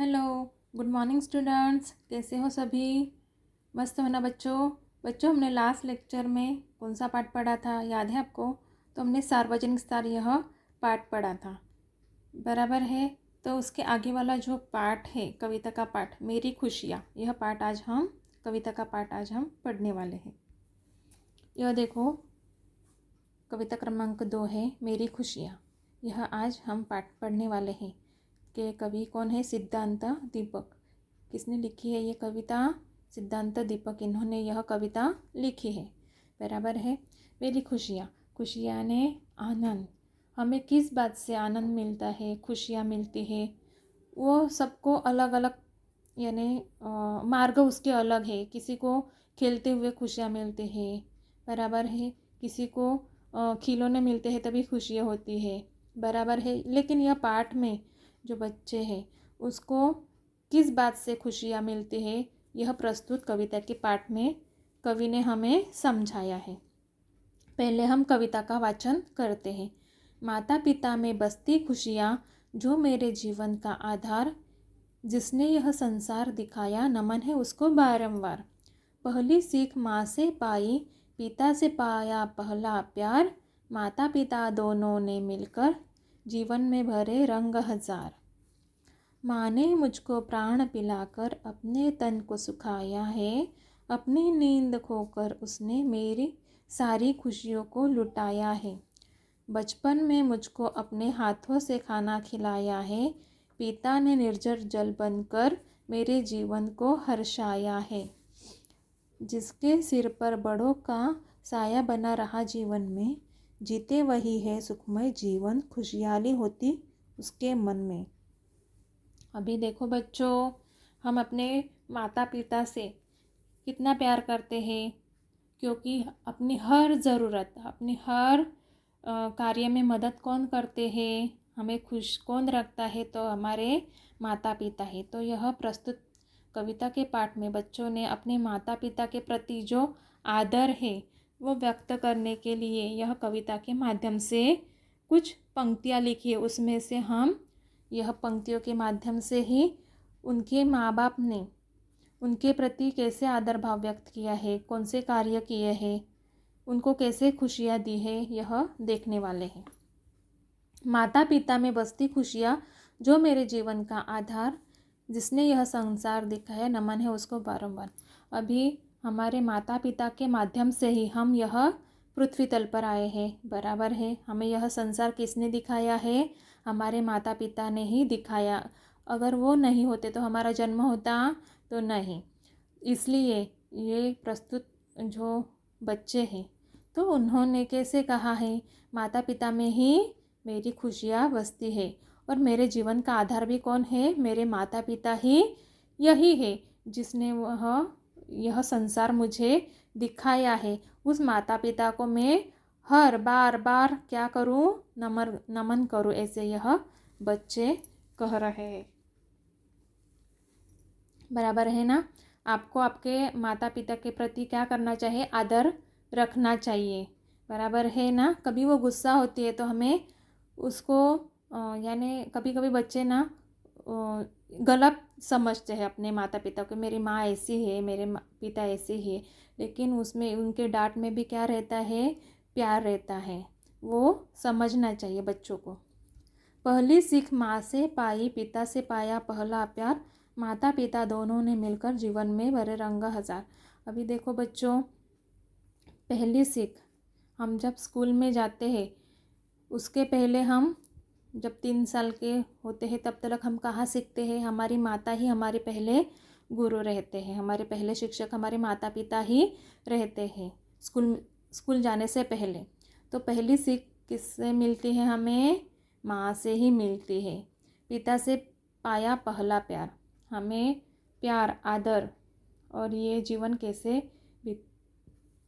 Hello, good morning students. कैसे हो सभी? मस्त हो ना बच्चों हमने लास्ट लेक्चर में कौन सा पाठ पढ़ा था, याद है आपको? तो हमने सार्वजनिक स्तर यह पाठ पढ़ा था, बराबर है। तो उसके आगे वाला जो पाठ है, कविता का पाठ मेरी खुशियाँ, यह पाठ आज हम कविता का पाठ आज हम पढ़ने वाले हैं। यह देखो, कविता क्रमांक 2 है मेरी खुशियाँ। यह आज हम पाठ पढ़ने वाले हैं। के कवि कौन है? सिद्धांत दीपक। किसने लिखी है ये कविता? सिद्धांत दीपक, इन्होंने यह कविता लिखी है, बराबर है। मेरी खुशियाँ, खुशियाँ ने आनंद, हमें किस बात से आनंद मिलता है, खुशियाँ मिलती है, वो सबको अलग अलग, यानी मार्ग उसके अलग है। किसी को खेलते हुए खुशियाँ मिलती है, बराबर है। किसी को खिलौने मिलते हैं तभी खुशियाँ होती है, बराबर है। लेकिन यह पाठ में जो बच्चे हैं उसको किस बात से खुशियाँ मिलती है, यह प्रस्तुत कविता के पाठ में कवि ने हमें समझाया है। पहले हम कविता का वाचन करते हैं। माता पिता में बसती खुशियाँ, जो मेरे जीवन का आधार, जिसने यह संसार दिखाया, नमन है उसको बारंबार। पहली सीख माँ से पाई, पिता से पाया पहला प्यार, माता पिता दोनों ने मिलकर जीवन में भरे रंग हजार। माँ ने मुझको प्राण पिलाकर अपने तन को सुखाया है, अपनी नींद खोकर उसने मेरी सारी खुशियों को लुटाया है। बचपन में मुझको अपने हाथों से खाना खिलाया है, पिता ने निर्जर जल बनकर मेरे जीवन को हर्षाया है। जिसके सिर पर बड़ों का साया बना रहा जीवन में, जीते वही है सुखमय जीवन, खुशहाली होती उसके मन में। अभी देखो बच्चों, हम अपने माता पिता से कितना प्यार करते हैं, क्योंकि अपनी हर ज़रूरत, अपनी हर कार्य में मदद कौन करते हैं, हमें खुश कौन रखता है, तो हमारे माता पिता है। तो यह प्रस्तुत कविता के पाठ में बच्चों ने अपने माता पिता के प्रति जो आदर है वो व्यक्त करने के लिए यह कविता के माध्यम से कुछ पंक्तियाँ लिखी है। उसमें से हम यह पंक्तियों के माध्यम से ही उनके माँ बाप ने उनके प्रति कैसे आदर भाव व्यक्त किया है, कौन से कार्य किए हैं, उनको कैसे खुशियाँ दी है, यह देखने वाले हैं। माता पिता में बसती खुशियाँ, जो मेरे जीवन का आधार, जिसने यह संसार दिखाया, नमन है उसको बारंबार। अभी हमारे माता पिता के माध्यम से ही हम यह पृथ्वी तल पर आए हैं, बराबर है। हमें यह संसार किसने दिखाया है? हमारे माता पिता ने ही दिखाया। अगर वो नहीं होते तो हमारा जन्म होता तो नहीं। इसलिए ये प्रस्तुत जो बच्चे हैं, तो उन्होंने कैसे कहा है, माता पिता में ही मेरी खुशियाँ बसती है, और मेरे जीवन का आधार भी कौन है? मेरे माता पिता ही यही है, जिसने यह संसार मुझे दिखाया है। उस माता पिता को मैं हर बार बार क्या करूँ? नमन करूँ, ऐसे यह बच्चे कह रहे हैं, बराबर है ना। आपको आपके माता पिता के प्रति क्या करना चाहिए? आदर रखना चाहिए, बराबर है ना। कभी वो गुस्सा होती है तो हमें उसको यानी कभी कभी बच्चे ना गलत समझते हैं अपने माता पिता को, मेरी माँ ऐसी है, मेरे पिता ऐसे ही, लेकिन उसमें उनके डांट में भी क्या रहता है? प्यार रहता है। वो समझना चाहिए बच्चों को। पहली सीख माँ से पाई, पिता से पाया पहला प्यार, माता पिता दोनों ने मिलकर जीवन में भरे रंग हजार। अभी देखो बच्चों, पहली सीख हम जब स्कूल में जाते हैं, उसके पहले हम जब 3 साल के होते हैं तब तक हम कहाँ सीखते हैं? हमारी माता ही हमारे पहले गुरु रहते हैं, हमारे पहले शिक्षक हमारे माता पिता ही रहते हैं स्कूल जाने से पहले। तो पहली सीख किससे मिलती है? हमें माँ से ही मिलती है। पिता से पाया पहला प्यार, हमें प्यार, आदर और ये जीवन कैसे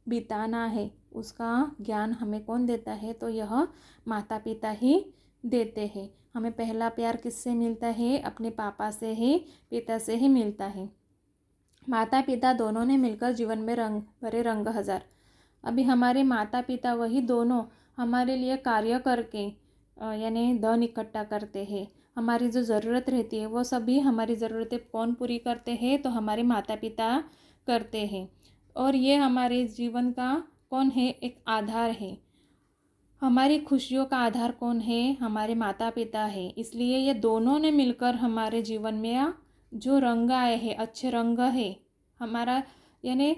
बिताना है उसका ज्ञान हमें कौन देता है? तो यह माता पिता ही देते हैं। हमें पहला प्यार किससे मिलता है? अपने पापा से ही, पिता से ही मिलता है। माता पिता दोनों ने मिलकर जीवन में भरे रंग हजार। अभी हमारे माता पिता वही दोनों हमारे लिए कार्य करके यानी धन इकट्ठा करते हैं, हमारी जो ज़रूरत रहती है वो सभी हमारी ज़रूरतें कौन पूरी करते हैं, तो हमारे माता पिता करते हैं। और ये हमारे जीवन का कौन है, एक आधार है। हमारी खुशियों का आधार कौन है, हमारे माता पिता है। इसलिए ये दोनों ने मिलकर हमारे जीवन में जो रंग आए हैं, अच्छे रंग है हमारा, यानी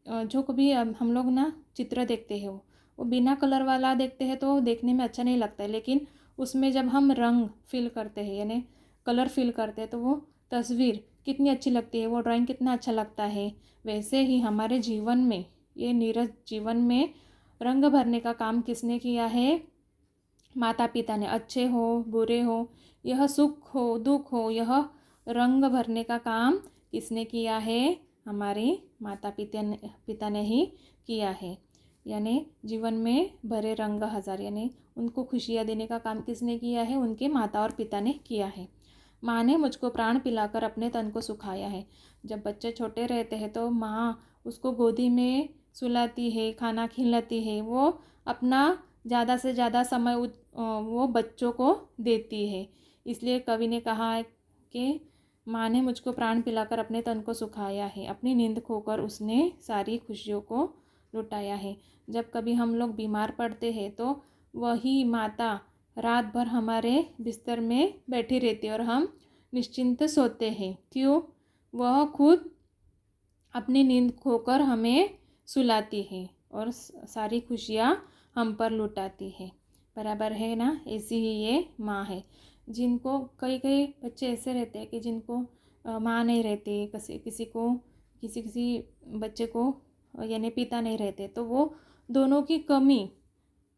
जो कभी हम लोग ना चित्र देखते हैं वो बिना कलर वाला देखते हैं तो देखने में अच्छा नहीं लगता है, लेकिन उसमें जब हम रंग फिल करते हैं यानी कलर फिल करते हैं तो वो तस्वीर कितनी अच्छी लगती है, वो ड्राइंग कितना अच्छा लगता है। वैसे ही हमारे जीवन में, ये नीरज जीवन में रंग भरने का काम किसने किया है, माता पिता ने। अच्छे हो बुरे हो, यह सुख हो दुख हो, यह रंग भरने का काम किसने किया है, हमारे माता पिता ने ही किया है। यानी जीवन में भरे रंग हजार, यानी उनको खुशियाँ देने का काम किसने किया है, उनके माता और पिता ने किया है। माँ ने मुझको प्राण पिलाकर अपने तन को सुखाया है। जब बच्चे छोटे रहते हैं तो माँ उसको गोदी में सुलाती है, खाना खिलाती है, वो अपना ज़्यादा से ज़्यादा समय वो बच्चों को देती है। इसलिए कवि ने कहा है कि माँ ने मुझको प्राण पिलाकर अपने तन को सुखाया है, अपनी नींद खोकर उसने सारी खुशियों को लुटाया है। जब कभी हम लोग बीमार पड़ते हैं तो वही माता रात भर हमारे बिस्तर में बैठी रहती है और हम निश्चिंत सोते हैं। क्यों? वह खुद अपनी नींद खोकर हमें सुलाती है और सारी खुशियाँ हम पर लुटाती है। बराबर है ना? ऐसी ही ये माँ है। जिनको कई कई बच्चे ऐसे रहते हैं कि जिनको माँ नहीं रहती, किसी किसी बच्चे को यानी पिता नहीं रहते, तो वो दोनों की कमी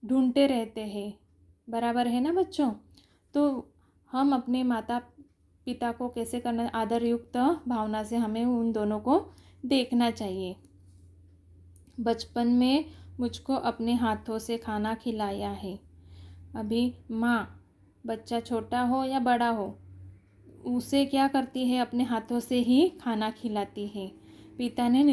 ढूंढते रहते हैं। बराबर है ना बच्चों? तो हम अपने माता पिता को कैसे करना, आदर युक्त भावना से हमें उन दोनों को देखना चाहिए। बचपन में मुझको अपने हाथों से खाना खिलाया है। अभी माँ, बच्चा छोटा हो या बड़ा हो, उसे क्या करती है, अपने हाथों से ही खाना खिलाती है। पिता ने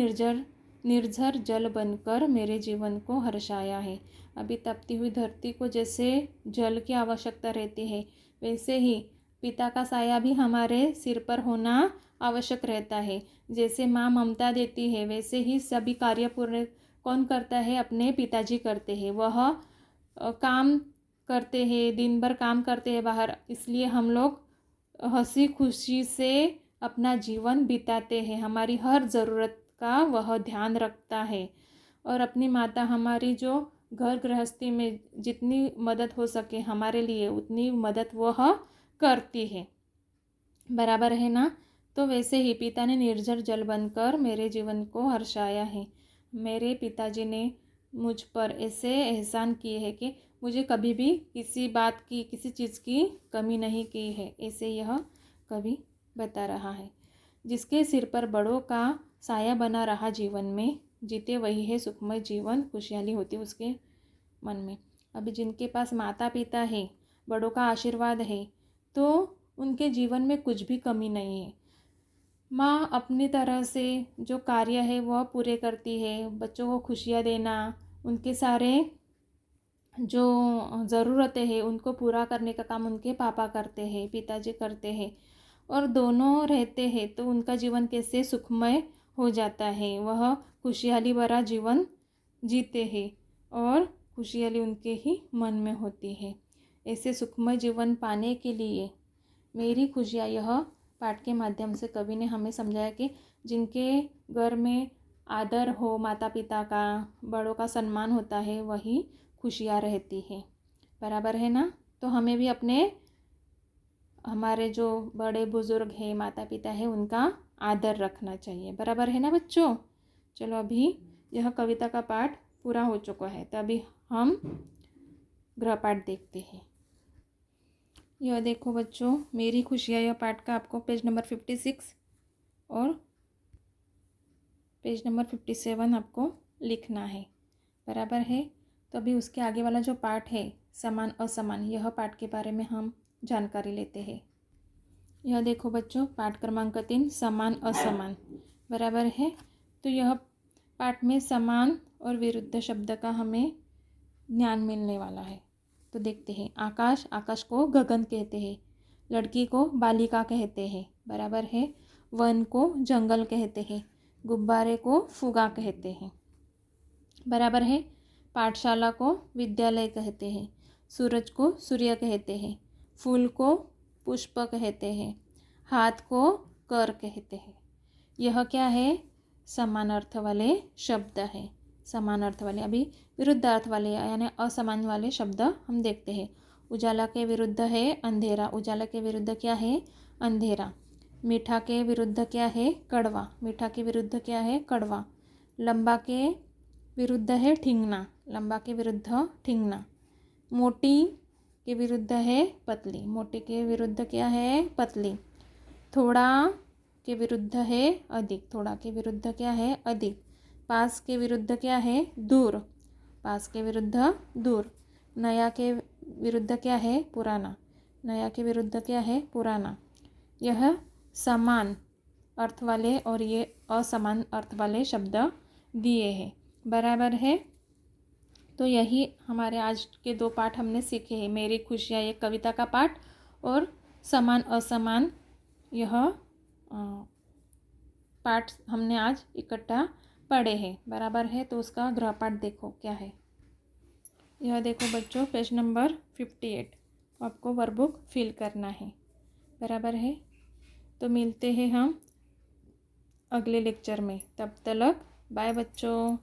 निर्झर जल बनकर मेरे जीवन को हर्षाया है। अभी तपती हुई धरती को जैसे जल की आवश्यकता रहती है, वैसे ही पिता का साया भी हमारे सिर पर होना आवश्यक रहता है। जैसे माँ ममता देती है, वैसे ही सभी कार्य पूर्ण कौन करता है, अपने पिताजी करते हैं। वह काम करते हैं, दिन भर काम करते हैं बाहर, इसलिए हम लोग हंसी खुशी से अपना जीवन बिताते हैं। हमारी हर ज़रूरत का वह ध्यान रखता है और अपनी माता हमारी जो घर गृहस्थी में जितनी मदद हो सके हमारे लिए उतनी मदद वह करती है। बराबर है ना? तो वैसे ही पिता ने निर्जर जल बनकर मेरे जीवन को हर्षाया है। मेरे पिताजी ने मुझ पर ऐसे एहसान किए हैं कि मुझे कभी भी किसी बात की, किसी चीज़ की कमी नहीं की है। ऐसे यह कवि बता रहा है। जिसके सिर पर बड़ों का साया बना रहा जीवन में, जीते वही है सुखमय जीवन, खुशहाली होती उसके मन में। अभी जिनके पास माता पिता है, बड़ों का आशीर्वाद है, तो उनके जीवन में कुछ भी कमी नहीं है। माँ अपनी तरह से जो कार्य है वह पूरे करती है। बच्चों को खुशियाँ देना, उनके सारे जो ज़रूरतें हैं उनको पूरा करने का काम उनके पापा करते हैं, पिताजी करते हैं। और दोनों रहते हैं तो उनका जीवन कैसे सुखमय हो जाता है। वह खुशहाली भरा जीवन जीते हैं और खुशहाली उनके ही मन में होती है। ऐसे सुखमय जीवन पाने के लिए मेरी खुशियाँ, यह पाठ के माध्यम से कवि ने हमें समझाया कि जिनके घर में आदर हो माता पिता का, बड़ों का सम्मान होता है, वही खुशियाँ रहती है। बराबर है ना? तो हमें भी अपने हमारे जो बड़े बुज़ुर्ग हैं, माता पिता हैं, उनका आदर रखना चाहिए। बराबर है ना बच्चों? चलो अभी यह कविता का पाठ पूरा हो चुका है, तो अभी हम गृहपाठ देखते हैं। यह देखो बच्चों, मेरी खुशियाँ, यह पाठ का आपको पेज नंबर 56 और पेज नंबर 57 आपको लिखना है। बराबर है? तो अभी उसके आगे वाला जो पाठ है समान असमान, यह पाठ के बारे में हम जानकारी लेते हैं। यह देखो बच्चों, पाठ क्रमांक 3, समान असमान। बराबर है? तो यह पाठ में समान और विरुद्ध शब्द का हमें ज्ञान मिलने वाला है। तो देखते हैं। आकाश, आकाश को गगन कहते हैं। लड़की को बालिका कहते हैं, बराबर है। वन को जंगल कहते हैं, गुब्बारे को फुगा कहते हैं, बराबर है। पाठशाला को विद्यालय कहते हैं, सूरज को सूर्य कहते हैं, फूल को पुष्प कहते हैं, हाथ को कर कहते हैं। यह क्या है? समान अर्थ वाले शब्द हैं। समान अर्थ वाले, अभी विरुद्ध अर्थ वाले यानी असमान वाले शब्द हम देखते हैं। उजाला के विरुद्ध है अंधेरा, उजाला के विरुद्ध क्या है? अंधेरा। मीठा के विरुद्ध क्या है? कड़वा, मीठा के विरुद्ध क्या है? कड़वा। लंबा के विरुद्ध है ठिंगना, लंबा के विरुद्ध ठिंगना। मोटी के विरुद्ध है पतली, मोटी के विरुद्ध क्या है? पतली। थोड़ा के विरुद्ध है अधिक, थोड़ा के विरुद्ध क्या है? अधिक। पास के विरुद्ध क्या है? दूर, पास के विरुद्ध दूर। नया के विरुद्ध क्या है? पुराना, नया के विरुद्ध क्या है? पुराना। यह समान अर्थ वाले और ये असमान अर्थ वाले शब्द दिए हैं, बराबर है। तो यही हमारे आज के 2 पाठ हमने सीखे हैं। मेरी खुशियाँ, एक कविता का पाठ, और समान असमान, यह पाठ हमने आज इकट्ठा पढ़े हैं, बराबर है। तो उसका गृहपाठ देखो क्या है। यह देखो बच्चों, पेज नंबर 58, आपको वर्कबुक फिल करना है, बराबर है। तो मिलते हैं हम अगले लेक्चर में, तब तक बाय बच्चों।